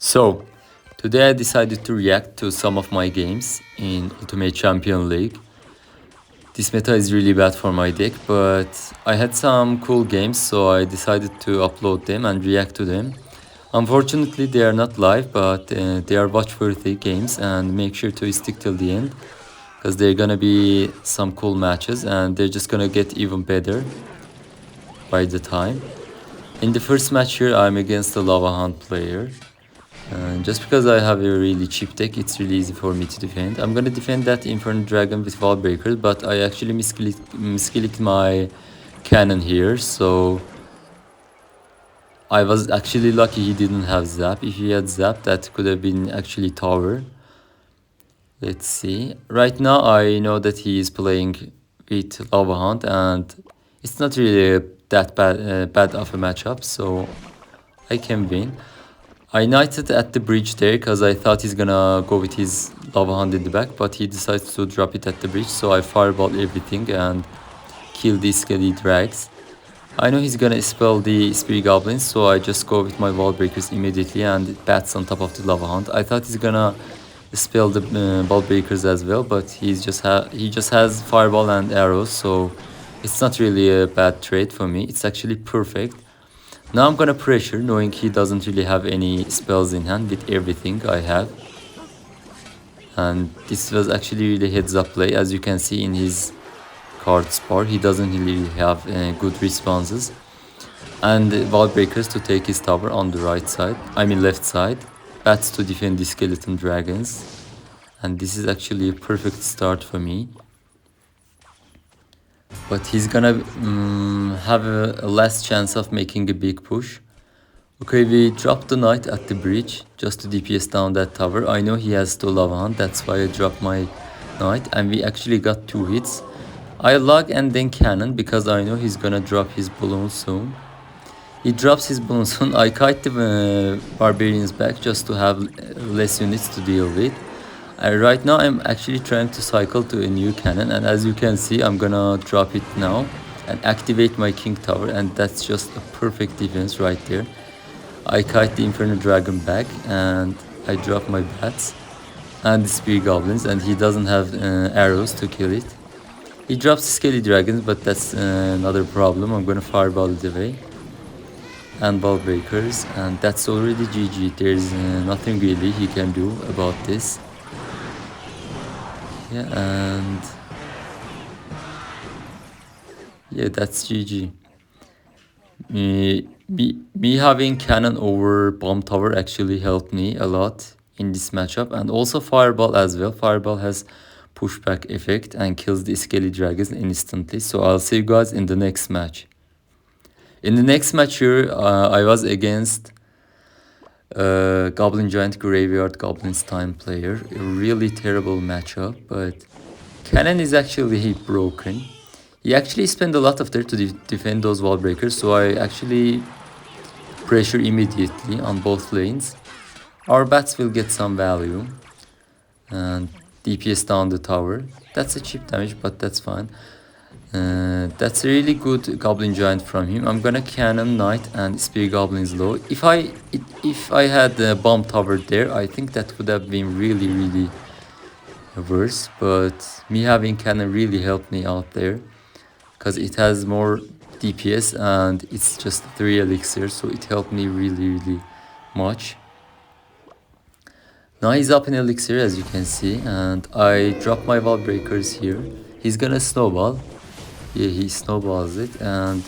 So, today I decided to react to some of my games in Ultimate Champion League. This meta is really bad for my deck, but I had some cool games, so I decided to upload them and react to them. Unfortunately, they are not live, but they are watch-worthy games, and make sure to stick till the end, because they're gonna be some cool matches, and they're just gonna get even better by the time. In the first match here, I'm against the Lava Hunt player. Just because I have a really cheap deck, it's really easy for me to defend. I'm gonna defend that Inferno Dragon with Wallbreakers, but I actually misclicked my cannon here, so I was actually lucky he didn't have Zap. If he had Zap, that could have been actually Tower. Let's see. Right now, I know that he is playing with Lava Hunt, and it's not really that bad of a matchup, so I can win. I knighted at the bridge there because I thought he's gonna go with his Lava Hand in the back, but he decides to drop it at the bridge, so I fireball everything and kill these skelly drags. I know he's gonna spell the Spirit Goblins, so I just go with my Wallbreakers immediately and bats on top of the Lava Hand. I thought he's gonna spell the Wallbreakers as well, but he just has fireball and arrows, so it's not really a bad trade for me. It's actually perfect. Now I'm gonna pressure, knowing he doesn't really have any spells in hand with everything I have. And this was actually really heads up play, as you can see in his cards bar. He doesn't really have good responses. And Wallbreakers to take his tower on the right side, left side. Bats to defend the skeleton dragons. And this is actually a perfect start for me. But he's gonna have a last chance of making a big push. Okay, we dropped the knight at the bridge just to DPS down that tower. I know he has the Lava Hand, that's why I dropped my knight, and we actually got 2 hits. I log and then cannon because I know he's gonna drop his balloon soon. He drops his balloon soon. I kite the barbarians back just to have less units to deal with. Right now I'm actually trying to cycle to a new cannon, and as you can see, I'm gonna drop it now and activate my king tower, and that's just a perfect defense right there. I kite the Inferno Dragon back and I drop my bats and the Spirit Goblins, and he doesn't have arrows to kill it. He drops the Skelly Dragons, but that's another problem. I'm gonna fireball it away and Wallbreakers, and that's already GG. There's nothing really he can do about this. Yeah, and yeah, that's GG. Me having cannon over bomb tower actually helped me a lot in this matchup, and also fireball as well. Fireball has pushback effect and kills the skelly dragons instantly. So I'll see you guys in the next match. In the next match here, I was against Goblin Giant Graveyard Goblins Time player. A really terrible matchup, but cannon is actually broken. He actually spent a lot of there to defend those Wallbreakers, so I actually pressure immediately on both lanes. Our bats will get some value and DPS down the tower. That's a cheap damage, but that's fine. That's a really good Goblin Giant from him. I'm gonna cannon Knight and Spirit Goblins low. If I had the bomb tower there, I think that would have been really worse. But me having cannon really helped me out there, because it has more DPS and it's just 3 elixirs, so it helped me really much. Now he's up in elixir, as you can see, and I drop my Wallbreakers here. He's gonna snowball. Yeah, he snowballs it, and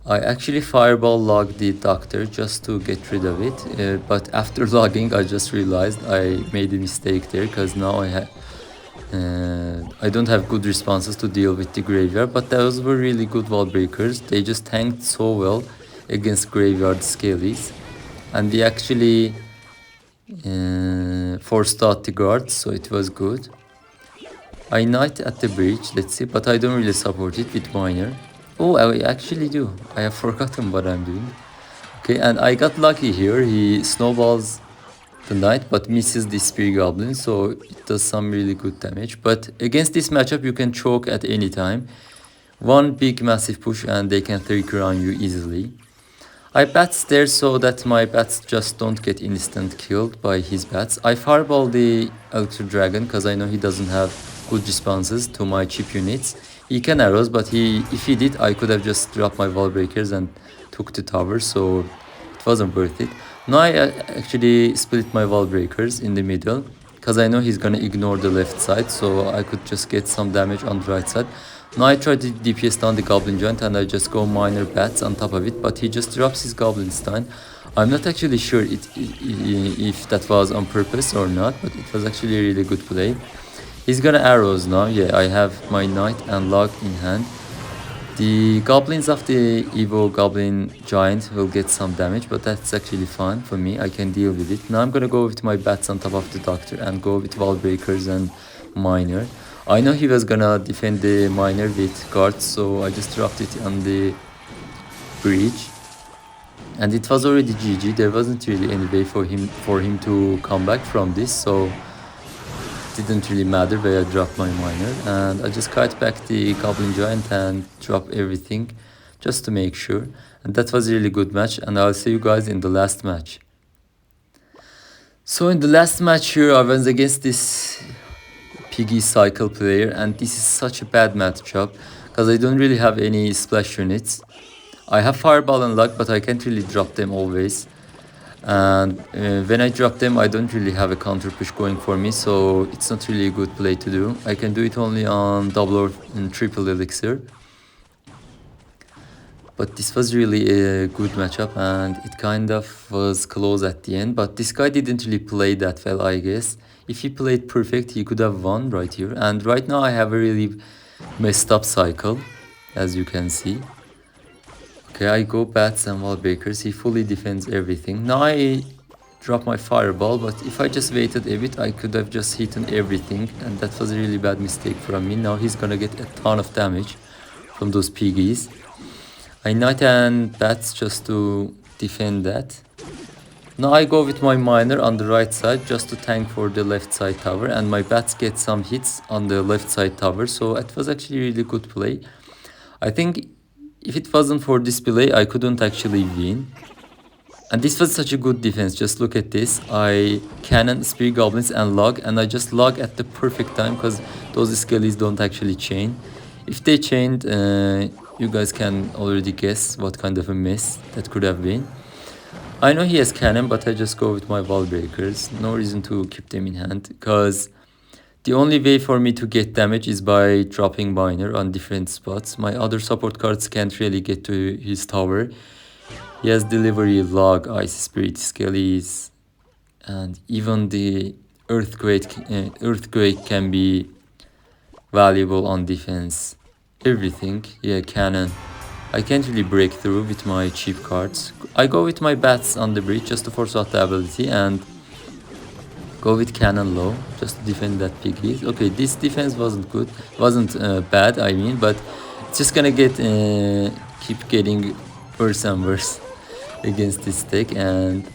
I actually fireball log the doctor just to get rid of it. But after logging, I just realized I made a mistake there, because now I don't have good responses to deal with the graveyard, but those were really good Wallbreakers. They just tanked so well against graveyard skellies, and they actually forced out the guards, so it was good. I knight at the bridge, let's see, but I don't really support it with miner. Oh, I actually do. I have forgotten what I'm doing. Okay, and I got lucky here. He snowballs the knight but misses the Spirit Goblin, so it does some really good damage. But against this matchup, you can choke at any time. One big massive push and they can 3 crown you easily. I bats there so that my bats just don't get instant killed by his bats. I fireball the Electro Dragon because I know he doesn't have good responses to my chip units. He can arrows, but if he did, I could have just dropped my Wallbreakers and took the tower, so it wasn't worth it. Now I actually split my Wallbreakers in the middle because I know he's gonna ignore the left side, so I could just get some damage on the right side. Now I try to DPS down the Goblin Giant and I just go minor bats on top of it, but he just drops his Goblin Stein. I'm not actually sure if that was on purpose or not, but it was actually a really good play. He's gonna arrows now. Yeah, I have my Knight and Log in hand. The goblins of the Evo Goblin Giant will get some damage, but that's actually fun for me. I can deal with it. Now I'm gonna go with my bats on top of the Doctor and go with Wallbreakers and Miner. I know he was gonna defend the Miner with guards, so I just dropped it on the bridge. And it was already GG. There wasn't really any way for him to come back from this, so didn't really matter where I dropped my miner, and I just cut back the Goblin Giant and drop everything just to make sure. And that was a really good match, and I'll see you guys in the last match. So in the last match here, I was against this Piggy Cycle player, and this is such a bad matchup because I don't really have any splash units. I have Fireball and Luck, but I can't really drop them always. And when I drop them, I don't really have a counter push going for me, so it's not really a good play to do. I can do it only on double or triple elixir. But this was really a good matchup, and it kind of was close at the end. But this guy didn't really play that well, I guess. If he played perfect, he could have won right here. And right now I have a really messed up cycle, as you can see. Okay, I go bats and Wallbreakers. He fully defends everything. Now I drop my fireball, but if I just waited a bit, I could have just hit everything, and that was a really bad mistake from me. Now he's gonna get a ton of damage from those piggies. I knight and bats just to defend that. Now I go with my miner on the right side just to tank for the left side tower, and my bats get some hits on the left side tower, so it was actually a really good play. I think if it wasn't for this play, I couldn't actually win. And this was such a good defense. Just look at this. I cannon, spear goblins, and log. And I just log at the perfect time because those skellies don't actually chain. If they chained, you guys can already guess what kind of a mess that could have been. I know he has cannon, but I just go with my Wallbreakers. No reason to keep them in hand because the only way for me to get damage is by dropping miner on different spots. My other support cards can't really get to his tower. He has delivery, log, ice spirit, skellies, and even the earthquake can be valuable on defense. Everything, yeah, cannon. I can't really break through with my cheap cards. I go with my bats on the bridge just to force out the ability and go with cannon low just to defend that piggy. Okay, this defense wasn't bad, I mean, but it's just gonna keep getting worse and worse against this deck. And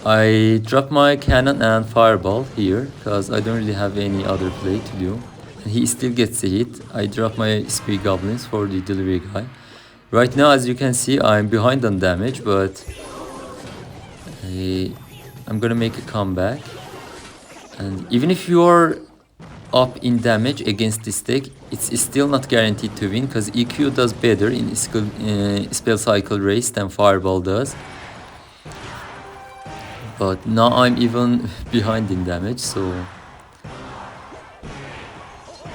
I drop my cannon and fireball here because I don't really have any other play to do. And he still gets a hit. I drop my spear goblins for the delivery guy. Right now, as you can see, I'm behind on damage, but I'm gonna make a comeback. And even if you're up in damage against this deck, it's still not guaranteed to win because EQ does better in spell cycle race than Fireball does. But now I'm even behind in damage, so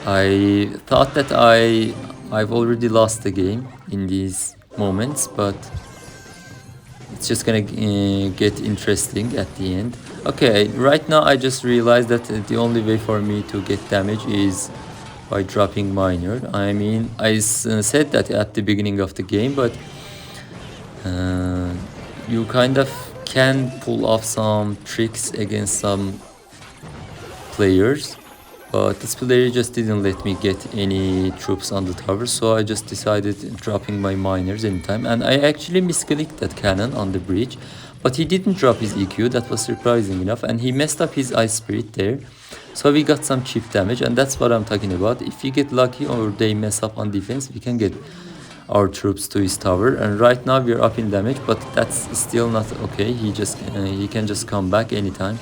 I thought that I've already lost the game in these moments, but it's just gonna get interesting at the end. Okay, right now I just realized that the only way for me to get damage is by dropping miner. I mean, I said that at the beginning of the game, but you kind of can pull off some tricks against some players. But this player just didn't let me get any troops on the tower, so I just decided dropping my miners anytime. And I actually misclicked that cannon on the bridge, but he didn't drop his EQ, that was surprising enough, and he messed up his ice spirit there. So we got some cheap damage, and that's what I'm talking about. If we get lucky or they mess up on defense, we can get our troops to his tower, and right now we're up in damage, but that's still not okay. He can just come back anytime.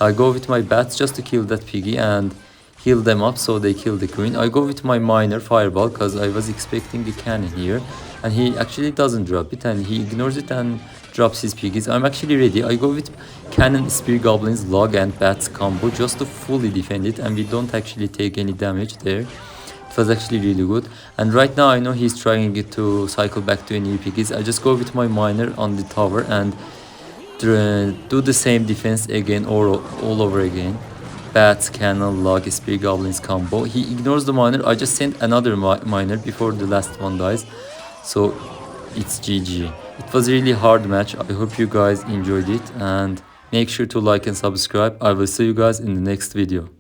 I go with my bats just to kill that piggy and heal them up so they kill the queen. I go with my miner fireball because I was expecting the cannon here, and he actually doesn't drop it and he ignores it and drops his piggies. I'm actually ready. I go with cannon, spear goblins, log and bats combo just to fully defend it, and we don't actually take any damage there. It was actually really good. And right now I know he's trying to cycle back to any piggies. I just go with my miner on the tower and do the same defense again or all over again. Bats, cannon, log, spear goblins combo. He ignores the miner. I just sent another miner before the last one dies. So it's GG. It was a really hard match. I hope you guys enjoyed it, and make sure to like and subscribe. I will see you guys in the next video.